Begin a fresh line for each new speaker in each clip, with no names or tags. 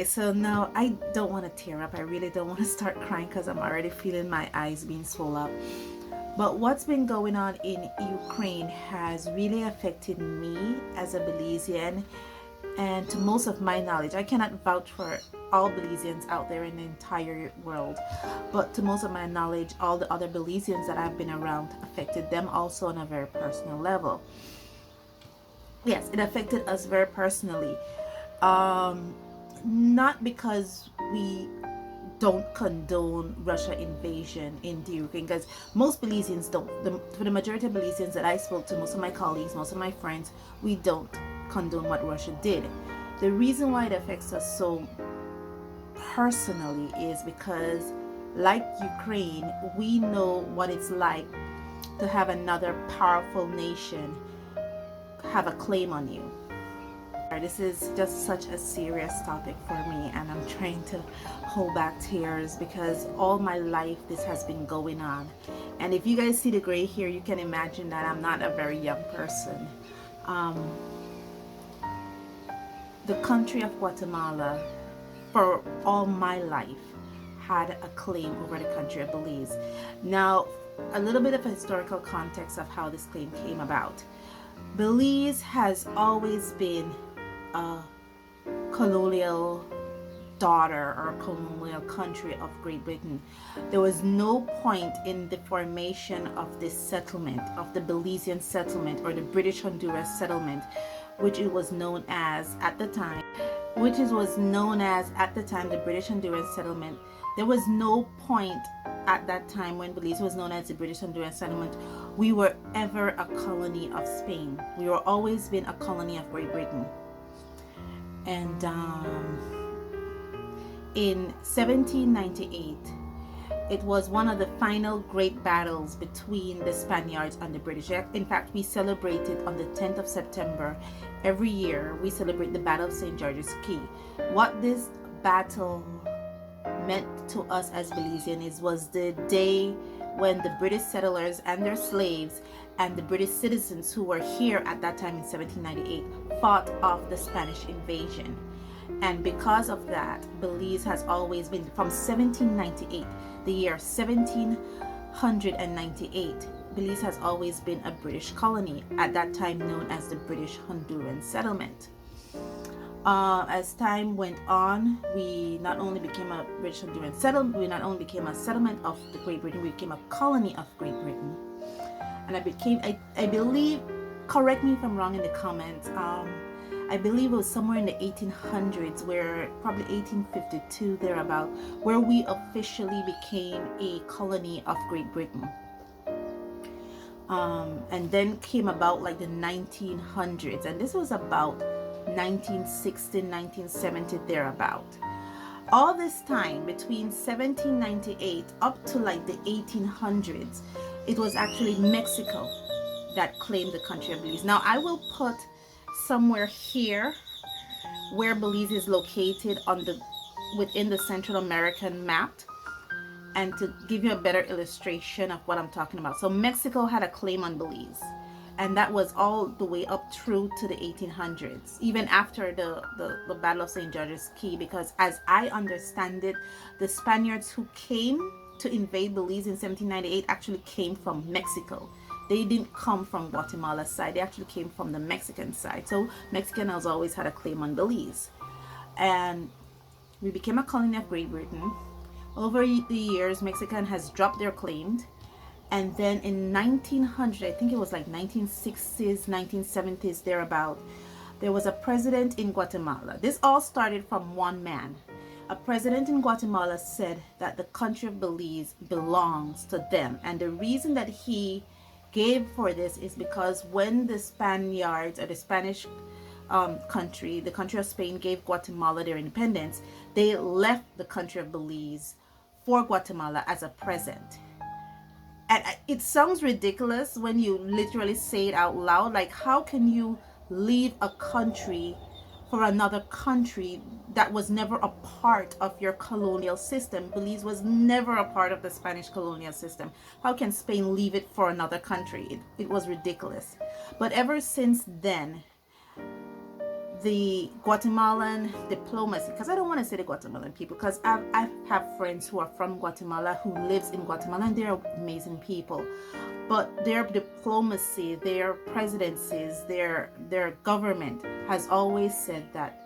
so now I don't want to tear up. I really don't want to start crying because I'm already feeling my eyes being swollen up. But what's been going on in Ukraine has really affected me as a Belizean, and to most of my knowledge, I cannot vouch for all Belizeans out there in the entire world, but to most of my knowledge, all the other Belizeans that I've been around affected them also on a very personal level. Yes, it affected us very personally. Not because we don't condone Russia invasion in the Ukraine, because most Belizeans don't. For the majority of Belizeans that I spoke to, most of my colleagues, most of my friends, we don't condone what Russia did. The reason why it affects us so personally is because, like Ukraine, we know what it's like to have another powerful nation have a claim on you. This is just such a serious topic for me, and I'm trying to hold back tears because all my life this has been going on. And if you guys see the gray here, you can imagine that I'm not a very young person. The country of Guatemala, for all my life, had a claim over the country of Belize. Now, a little bit of a historical context of how this claim came about. Belize has always been a colonial daughter or colonial country of Great Britain. There was no point in the formation of this settlement, of the Belizean settlement or the British Honduras settlement, which it was known as at the time, the British Honduras settlement. There was no point at that time when Belize was known as the British Honduras settlement. We were ever a colony of Spain. We were always been a colony of Great Britain. And in 1798, it was one of the final great battles between the Spaniards and the British. In fact, we celebrated on the 10th of September. Every year, we celebrate the Battle of St. George's Caye. What this battle meant to us as Belizeans was the day when the British settlers and their slaves and the British citizens who were here at that time in 1798 fought off the Spanish invasion. And because of that, Belize has always been, from 1798, the year 1798, Belize has always been a British colony, at that time known as the British Honduran settlement. As time went on, we not only became a British Honduran settlement, we not only became a settlement of the Great Britain, we became a colony of Great Britain. And I believe, correct me if I'm wrong in the comments, I believe it was somewhere in the 1800s, where probably 1852 thereabout, where we officially became a colony of Great Britain. And then came about like the 1900s, and this was about 1960, 1970 thereabout. All this time between 1798 up to like the 1800s, it was actually Mexico that claimed the country of Belize. Now I will put somewhere here where Belize is located on within the Central American map, and to give you a better illustration of what I'm talking about. So Mexico had a claim on Belize, and that was all the way up through to the 1800s, even after the Battle of St. George's Caye, because as I understand it, the Spaniards who came to invade Belize in 1798 actually came from Mexico. They didn't come from Guatemala's side, they actually came from the Mexican side. So Mexican has always had a claim on Belize. And we became a colony of Great Britain. Over the years, Mexican has dropped their claim. And then in 1900, I think it was like 1960s, 1970s, thereabout, there was a president in Guatemala. This all started from one man. A president in Guatemala said that the country of Belize belongs to them. And the reason that he gave for this is because when the Spaniards, or the Spanish country, the country of Spain, gave Guatemala their independence, they left the country of Belize for Guatemala as a present. And it sounds ridiculous when you literally say it out loud. Like, how can you leave a country for another country that was never a part of your colonial system? Belize was never a part of the Spanish colonial system. How can Spain leave it for another country? It was ridiculous. But ever since then, the Guatemalan diplomacy, because I don't want to say the Guatemalan people, because I have friends who are from Guatemala who lives in Guatemala, and they're amazing people, but their diplomacy, their presidencies, their government has always said that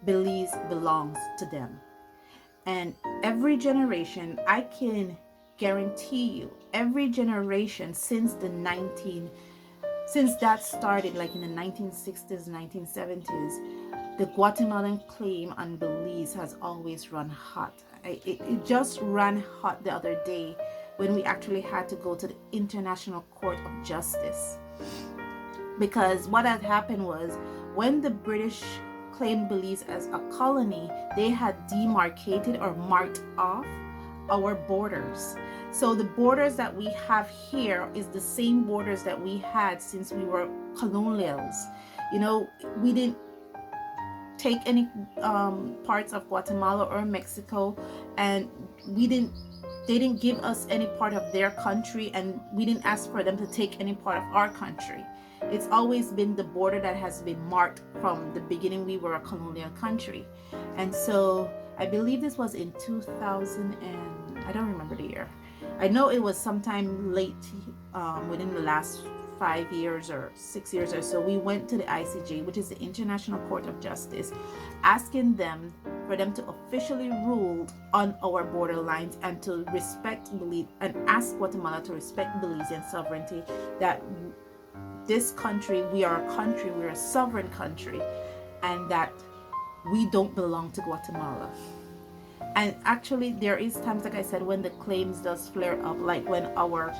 Belize belongs to them. And every generation, I can guarantee you, every generation since that started, like in the 1960s, 1970s, the Guatemalan claim on Belize has always run hot. It just ran hot the other day when we actually had to go to the International Court of Justice. Because what had happened was, when the British claimed Belize as a colony, they had demarcated or marked off our borders. So the borders that we have here is the same borders that we had since we were colonials. You know, we didn't take any parts of Guatemala or Mexico, and they didn't give us any part of their country, and we didn't ask for them to take any part of our country. It's always been the border that has been marked from the beginning. We were a colonial country. And so I believe this was in 2000, and I don't remember the year. I know it was sometime late within the last 5 years or 6 years or so. We went to the ICJ, which is the International Court of Justice, asking them for them to officially rule on our borderlines and to respect Belize, and ask Guatemala to respect Belizean sovereignty, that this country, we are a country, we're a sovereign country, and that we don't belong to Guatemala. And actually, there is times, like I said, when the claims does flare up, like when our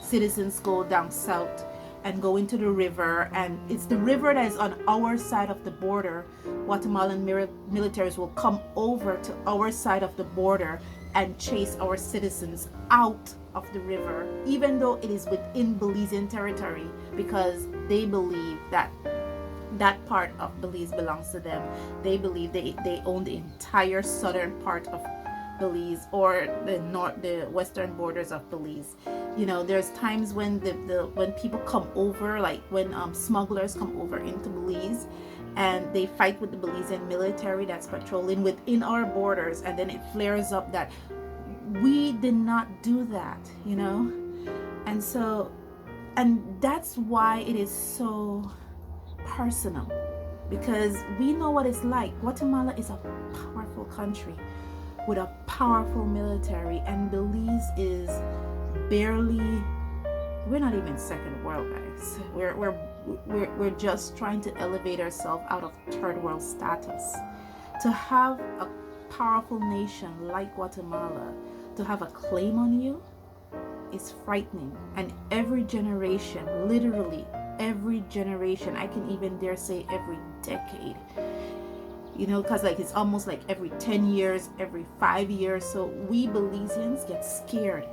citizens go down south and go into the river, and it's the river that is on our side of the border. Guatemalan militaries will come over to our side of the border and chase our citizens out of the river, even though it is within Belizean territory, because they believe that that part of Belize belongs to them. They believe they own the entire southern part of Belize, or the western borders of Belize. You know, there's times when when people come over, like when smugglers come over into Belize, and they fight with the Belizean military that's patrolling within our borders, and then it flares up that we did not do that, you know. And so, and that's why it is so personal, because we know what it's like. Guatemala is a powerful country with a powerful military, and Belize is barely, we're not even second world, guys. We're just trying to elevate ourselves out of third world status. To have a powerful nation like Guatemala to have a claim on you is frightening. And every generation, literally every generation, I can even dare say every decade, you know, because like it's almost like every 10 years, every 5 years. So we Belizeans get scared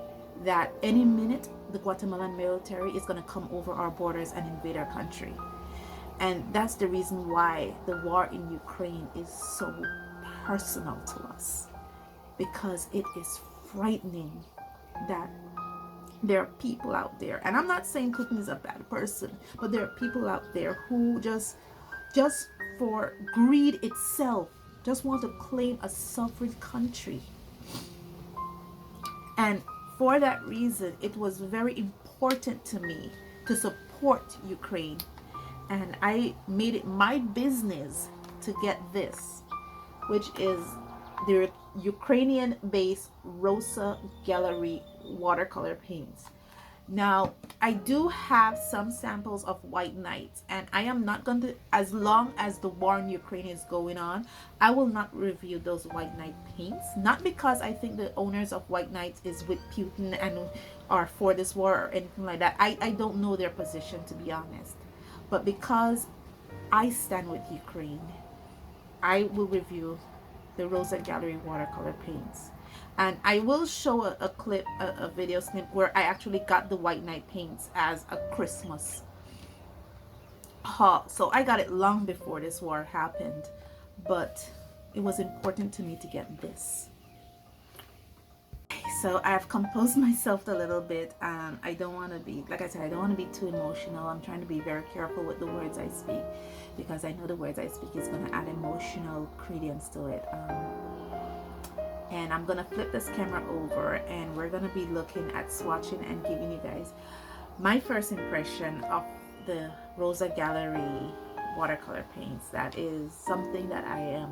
that any minute the Guatemalan military is going to come over our borders and invade our country. And that's the reason why the war in Ukraine is so personal to us, because it is frightening that there are people out there, and I'm not saying Putin is a bad person, but there are people out there who just for greed itself just want to claim a sovereign country. And for that reason, it was very important to me to support Ukraine, and I made it my business to get this, which is the Ukrainian-based Rosa Gallery Watercolor Paints. Now, I do have some samples of White Knights, and I am not going to, as long as the war in Ukraine is going on, I will not review those White Knight paints. Not because I think the owners of White Knights is with Putin and are for this war or anything like that. I don't know their position, to be honest. But because I stand with Ukraine, I will review the Rosa Gallery Watercolor Paints. And I will show a clip, a video snip where I actually got the White Knight paints as a Christmas haul. So I got it long before this war happened, but it was important to me to get this. so I've composed myself a little bit. I don't want to be, like I said, I don't want to be too emotional. I'm trying to be very careful with the words I speak, because I know the words I speak is going to add emotional credence to it. And I'm going to flip this camera over, and we're going to be looking at swatching and giving you guys my first impression of the Rosa Gallery watercolor paints. That is something that I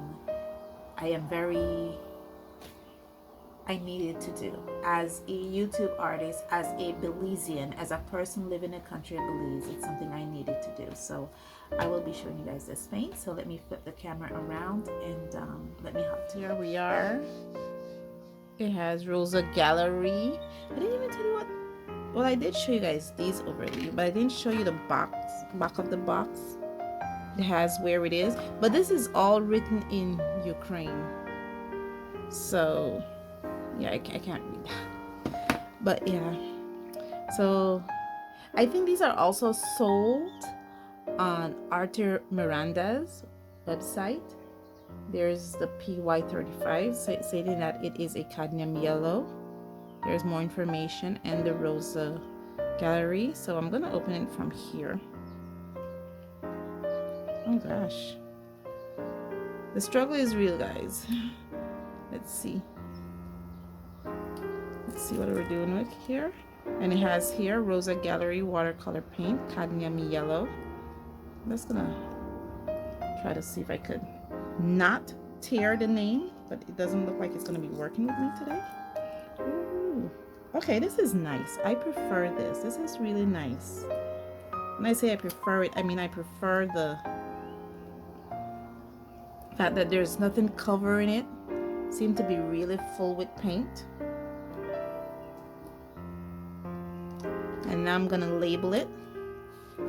needed to do as a YouTube artist, as a Belizean, as a person living in the country of Belize. It's something I needed to do. So I will be showing you guys this paint. So let me flip the camera around and let me hop to here. We are. It has Rosa Gallery. I didn't even tell you what. Well, I did show you guys these overview, but I didn't show you the back of the box. It has where it is, but this is all written in Ukraine. So yeah, I can't read that, but yeah. So I think these are also sold on Arthur Miranda's website. There's the PY35 stating that it is a cadmium yellow. There's more information, and the Rosa Gallery. So I'm gonna open it from here. Oh gosh, the struggle is real, guys. Let's see what we're doing with here. And it has here Rosa Gallery Watercolor Paint, Cadmium Yellow. I'm just gonna try to see if I could not tear the name, but it doesn't look like it's gonna be working with me today. Ooh. Okay, this is nice. I prefer this. This is really nice. When I say I prefer it, I mean I prefer the fact that there's nothing covering it. Seem to be really full with paint. And now I'm gonna label it.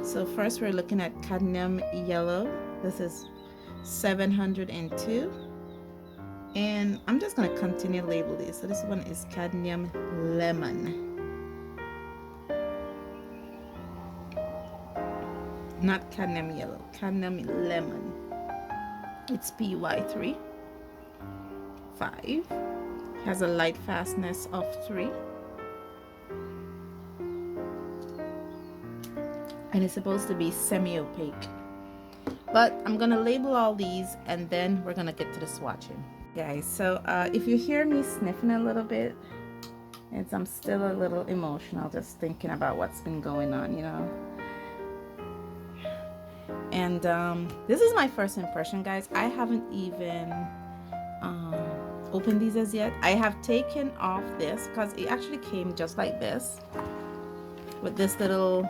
So first we're looking at cadmium yellow. This is 702, and I'm just gonna continue to label this. So this one is cadmium lemon, not cadmium yellow, cadmium lemon. It's PY3 5, has a light fastness of 3, and it's supposed to be semi-opaque. But I'm gonna label all these, and then we're gonna get to the swatching, guys. So if you hear me sniffing a little bit, it's I'm still a little emotional just thinking about what's been going on, you know. And this is my first impression, guys. I haven't even opened these as yet. I have taken off this because it actually came just like this, with this little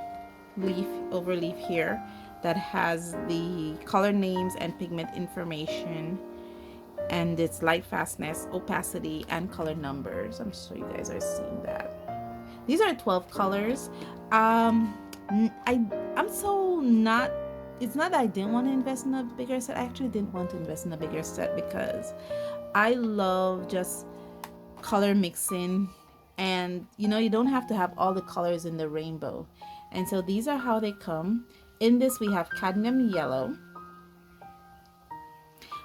leaf overleaf here that has the color names and pigment information, and its light fastness, opacity, and color numbers. I'm sure you guys are seeing that. These are 12 colors. I'm so not, it's not that I didn't want to invest in a bigger set. I actually didn't want to invest in a bigger set because I love just color mixing, and you know, you don't have to have all the colors in the rainbow. And so these are how they come. In this we have cadmium yellow,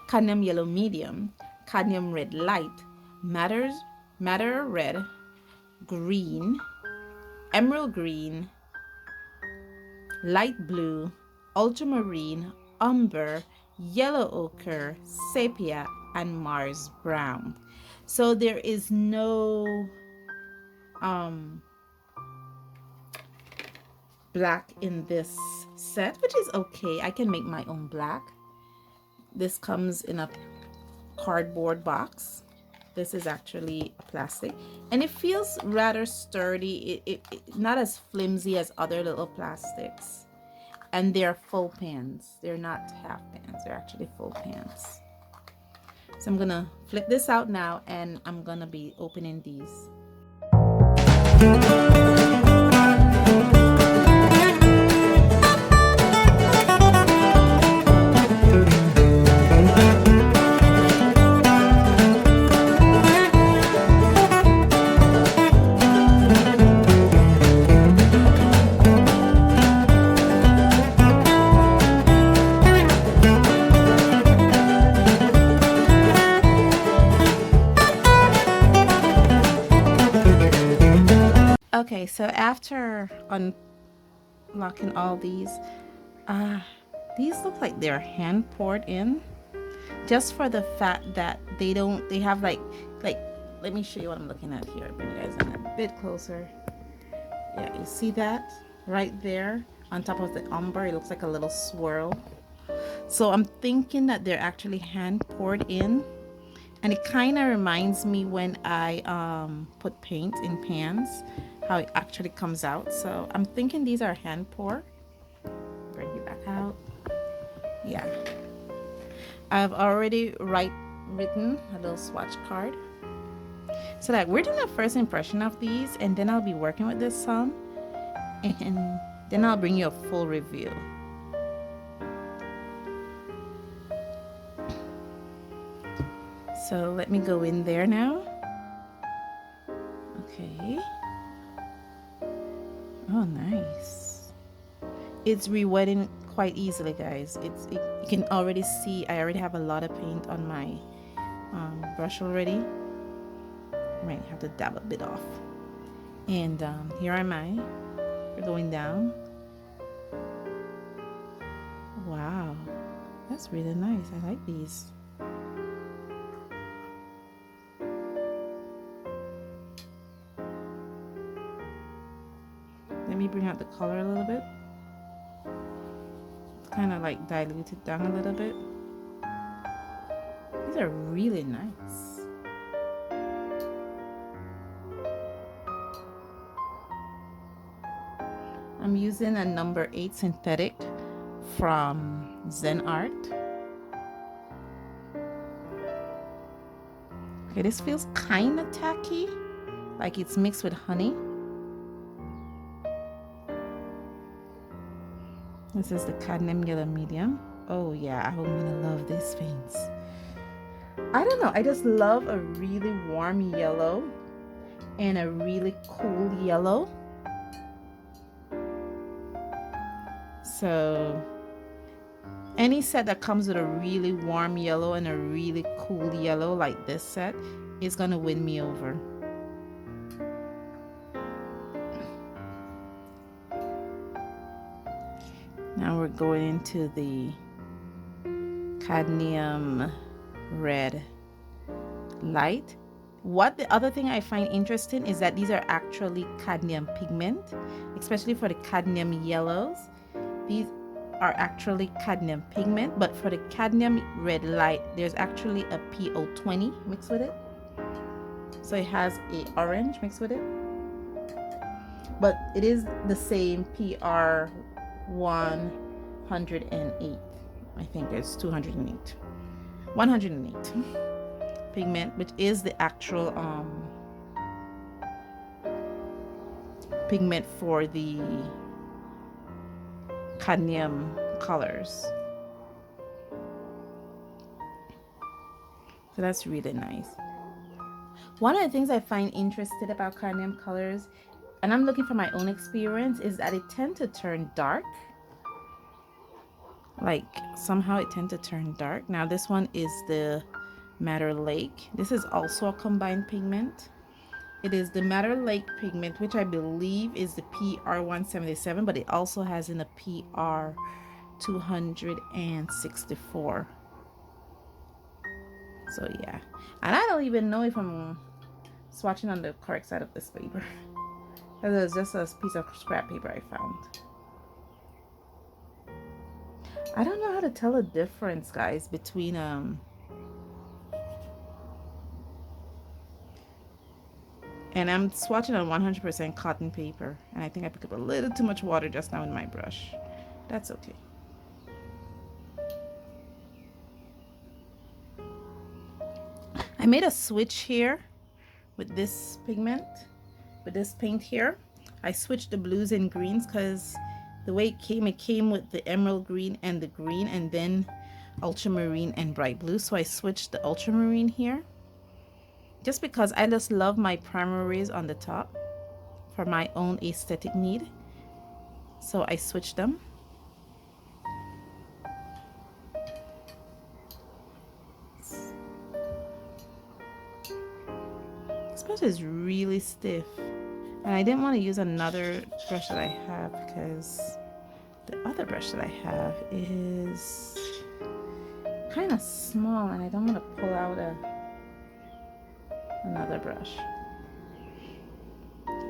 cadmium yellow medium, cadmium red light, madder red, green, emerald green, light blue, ultramarine, umber, yellow ochre, sepia, and Mars brown. So there is no black in this set, which is okay. I can make my own black. This comes in a cardboard box. This is actually plastic, and it feels rather sturdy. It not as flimsy as other little plastics. And they're full pans. They're not half pans. They're actually full pans. So I'm gonna flip this out now, and I'm gonna be opening these. Okay, so after unlocking all these look like they're hand poured in, just for the fact that they have like let me show you what I'm looking at here. Bring you guys in a bit closer. Yeah, you see that right there on top of the umber? It looks like a little swirl. So I'm thinking that they're actually hand poured in, and it kind of reminds me when I put paint in pans, how it actually comes out. So I'm thinking these are hand pour. Bring you back out. Yeah, I've already written a little swatch card, so that we're doing a first impression of these, and then I'll be working with this some, and then I'll bring you a full review. So let me go in there now. Okay. Oh, nice. It's re-wetting quite easily, guys. You can already see I already have a lot of paint on my brush already. I might have to dab a bit off. And here am I. We're going down. Wow, that's really nice. I like these. Let me bring out the color a little bit. Kind of like dilute it down a little bit. These are really nice. I'm using a number 8 synthetic from Zen Art. Okay, this feels kind of tacky, like it's mixed with honey. This is the Cadmium Yellow Medium. Oh yeah, I'm gonna love these paints. I don't know, I just love a really warm yellow and a really cool yellow. So any set that comes with a really warm yellow and a really cool yellow like this set is gonna win me over. Now we're going into the Cadmium Red Light. The other thing I find interesting is that these are actually cadmium pigment, especially for the cadmium yellows. These are actually cadmium pigment, but for the Cadmium Red Light, there's actually a PO20 mixed with it. So it has a orange mixed with it, but it is the same PR 108. I think there's 208. 108 pigment, which is the actual pigment for the cadmium colors. So that's really nice. One of the things I find interesting about cadmium colors, and I'm looking from my own experience, is that it tends to turn dark. Like somehow it tends to turn dark. Now this one is the Madder Lake. This is also a combined pigment. It is the Madder Lake pigment, which I believe is the PR 177, but it also has in the PR 264. So yeah, and I don't even know if I'm swatching on the correct side of this paper, because it's just a piece of scrap paper I found. I don't know how to tell the difference, guys, between and I'm swatching on 100% cotton paper, and I think I picked up a little too much water just now in my brush. That's okay. I made a switch here with this pigment, with this paint here. I switched the blues and greens because the way it came with the emerald green and the green, and then ultramarine and bright blue. So I switched the ultramarine here, just because I just love my primaries on the top for my own aesthetic need. So I switched them. This brush is really stiff. And I didn't want to use another brush that I have because the other brush that I have is kind of small and I don't want to pull out another brush.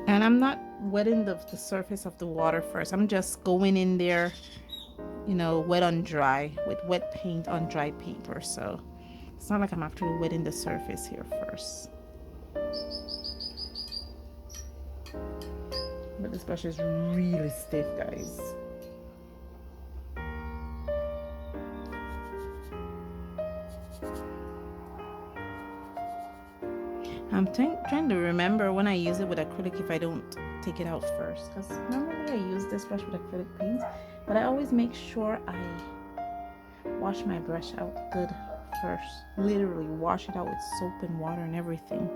And I'm not wetting the surface of the water first. I'm just going in there, you know, wet on dry with wet paint on dry paper. So it's not like I'm actually wetting the surface here first. But this brush is really stiff, guys. I'm trying to remember when I use it with acrylic if I don't take it out first, because normally I use this brush with acrylic paints, but I always make sure I wash my brush out good first. Literally wash it out with soap and water and everything.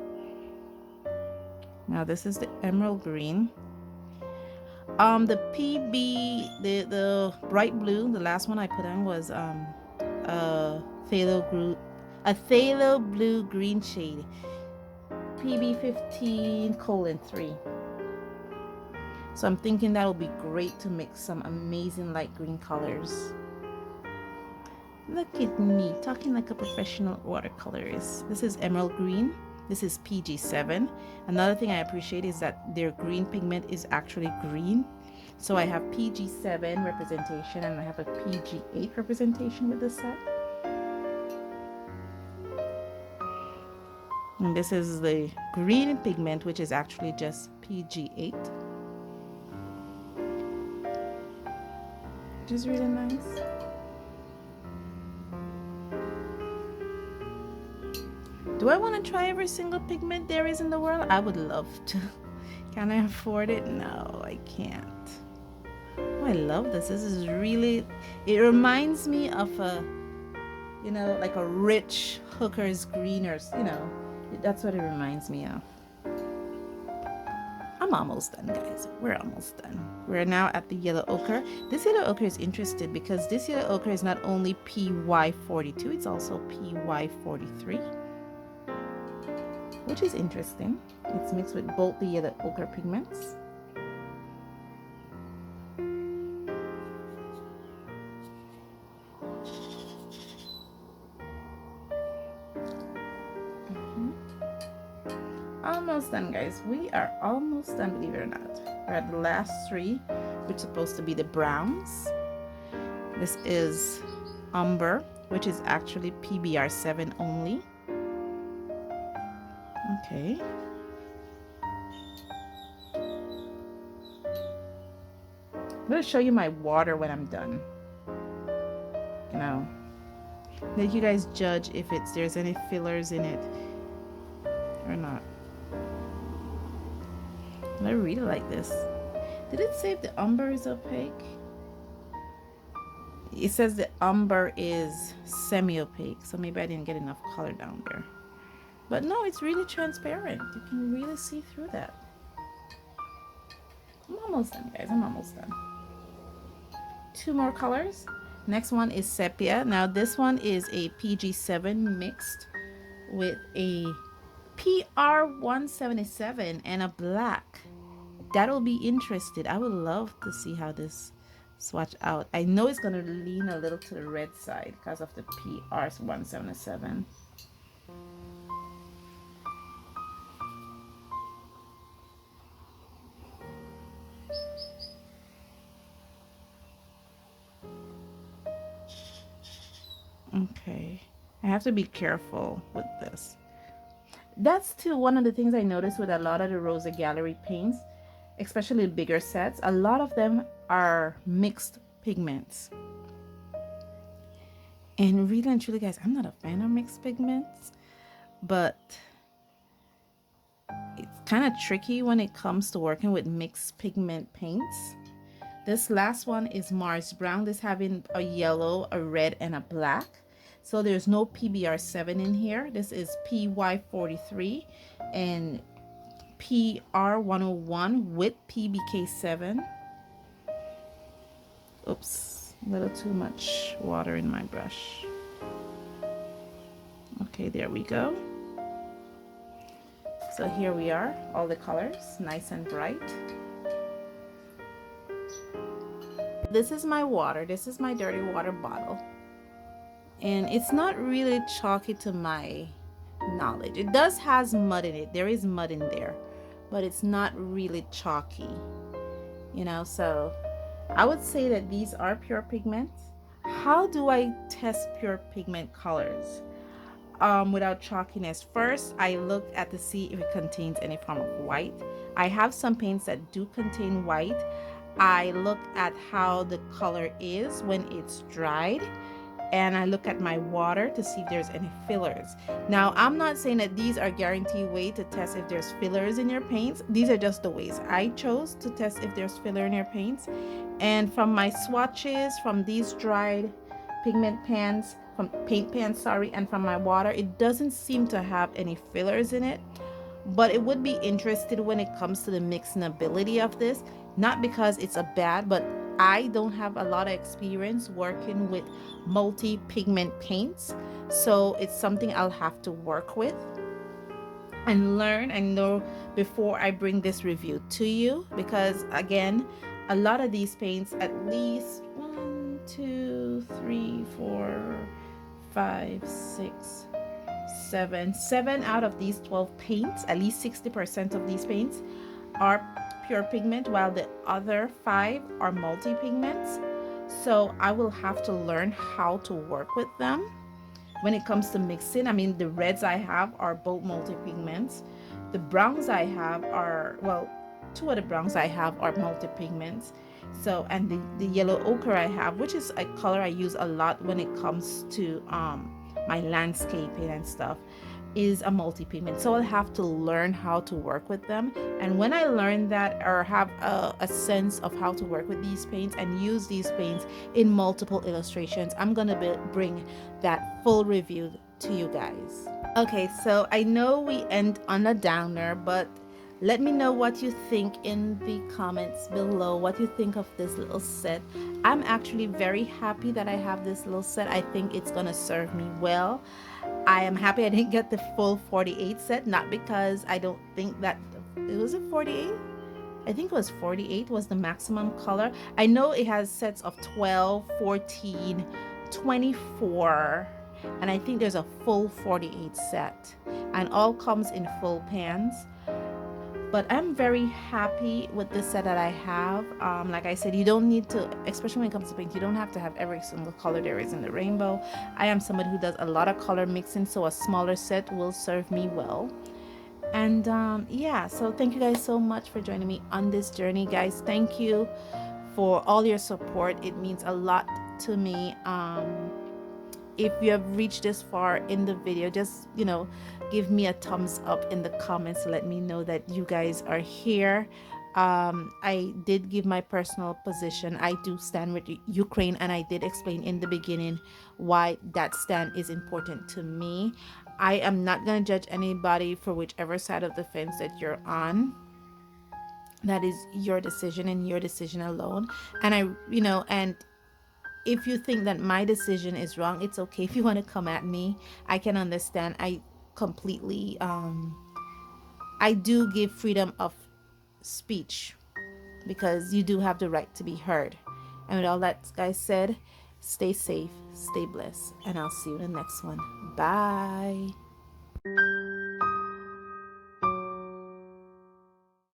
Now this is the emerald green. The PB, the bright blue, the last one I put on was a phthalo blue green shade. PB15:3. So I'm thinking that will be great to mix some amazing light green colors. Look at me talking like a professional watercolorist. This is emerald green. This is PG7. Another thing I appreciate is that their green pigment is actually green. So I have PG7 representation and I have a PG8 representation with this set. And this is the green pigment, which is actually just PG8. Which is really nice. Do I want to try every single pigment there is in the world? I would love to. Can I afford it? No, I can't. Oh, I love this. This is really, it reminds me of a, you know, like a rich hooker's green, or, you know, that's what it reminds me of. I'm almost done, guys. We're almost done. We're now at the yellow ochre. This yellow ochre is interesting because this yellow ochre is not only PY42, it's also PY43. Which is interesting. It's mixed with both the yellow ochre pigments. Almost done, guys. We are almost done, believe it or not. We're at the last three, which is supposed to be the browns. This is umber, which is actually PBR7 only. Okay. I'm going to show you my water when I'm done. You know, let you guys judge if there's any fillers in it or not. I really like this. Did it say if the umber is opaque? It says the umber is semi-opaque, so maybe I didn't get enough color down there. But no, it's really transparent. You can really see through that. I'm almost done, guys. I'm almost done. Two more colors. Next one is Sepia. Now this one is a PG7 mixed with a PR177 and a black. That'll be interesting. I would love to see how this swatch out. I know it's going to lean a little to the red side because of the PR177. Okay, I have to be careful with this. That's too one of the things I noticed with a lot of the Rosa Gallery paints, especially bigger sets. A lot of them are mixed pigments. And really and truly, guys, I'm not a fan of mixed pigments, but it's kind of tricky when it comes to working with mixed pigment paints. This last one is Mars Brown. This having a yellow, a red, and a black. So there's no PBR7 in here. This is PY43 and PR101 with PBK7. Oops, a little too much water in my brush. Okay, there we go. So here we are, all the colors, nice and bright. This is my water. This is my dirty water bottle. And it's not really chalky to my knowledge. It does has mud in it. There is mud in there, but it's not really chalky, you know. So I would say that these are pure pigments. How do I test pure pigment colors without chalkiness? First, I look at to see if it contains any form of white. I have some paints that do contain white. I look at how the color is when it's dried, and I look at my water to see if there's any fillers. Now, I'm not saying that these are guaranteed way to test if there's fillers in your paints. These are just the ways I chose to test if there's filler in your paints. And from my swatches, from these dried pigment pans, from paint pans, sorry, and from my water, it doesn't seem to have any fillers in it. But it would be interested when it comes to the mixing ability of this, not because it's a bad, but I don't have a lot of experience working with multi-pigment paints, so it's something I'll have to work with and learn and know before I bring this review to you, because again, a lot of these paints, at least 1, 2, 3, 4, 5, 6, 7 out of these 12 paints, at least 60% of these paints are pure pigment, while the other 5 are multi-pigments. So I will have to learn how to work with them when it comes to mixing. I mean, the reds I have are both multi-pigments. The browns I have are, well, 2 of the browns I have are multi-pigments. So, and the yellow ochre I have, which is a color I use a lot when it comes to my landscaping and stuff, is a multi-pigment. So I'll have to learn how to work with them. And when I learn that, or have a sense of how to work with these paints and use these paints in multiple illustrations, I'm gonna bring that full review to you guys. Okay, so I know we end on a downer, but let me know what you think in the comments below, what you think of this little set. I'm actually very happy that I have this little set. I think it's gonna serve me well. I am happy I didn't get the full 48 set, not because I don't think that it was a 48. I think it was 48 was the maximum color. I know it has sets of 12, 14, 24, and I think there's a full 48 set, and all comes in full pans. But I'm very happy with the set that I have. Like I said, you don't need to, especially when it comes to paint, you don't have to have every single color there is in the rainbow. I am somebody who does a lot of color mixing, so a smaller set will serve me well. And yeah, so thank you guys so much for joining me on this journey, guys. Thank you for all your support. It means a lot to me. If you have reached this far in the video, just, you know, give me a thumbs up in the comments to let me know that you guys are here. I did give my personal position. I do stand with Ukraine, and I did explain in the beginning why that stand is important to me. I am not going to judge anybody for whichever side of the fence that you're on. That is your decision and your decision alone. And I, you know, and if you think that my decision is wrong, it's okay. If you want to come at me, I can understand. I completely I do give freedom of speech, because you do have the right to be heard. And with all that guys said, stay safe, stay blessed, and I'll see you in the next one. Bye.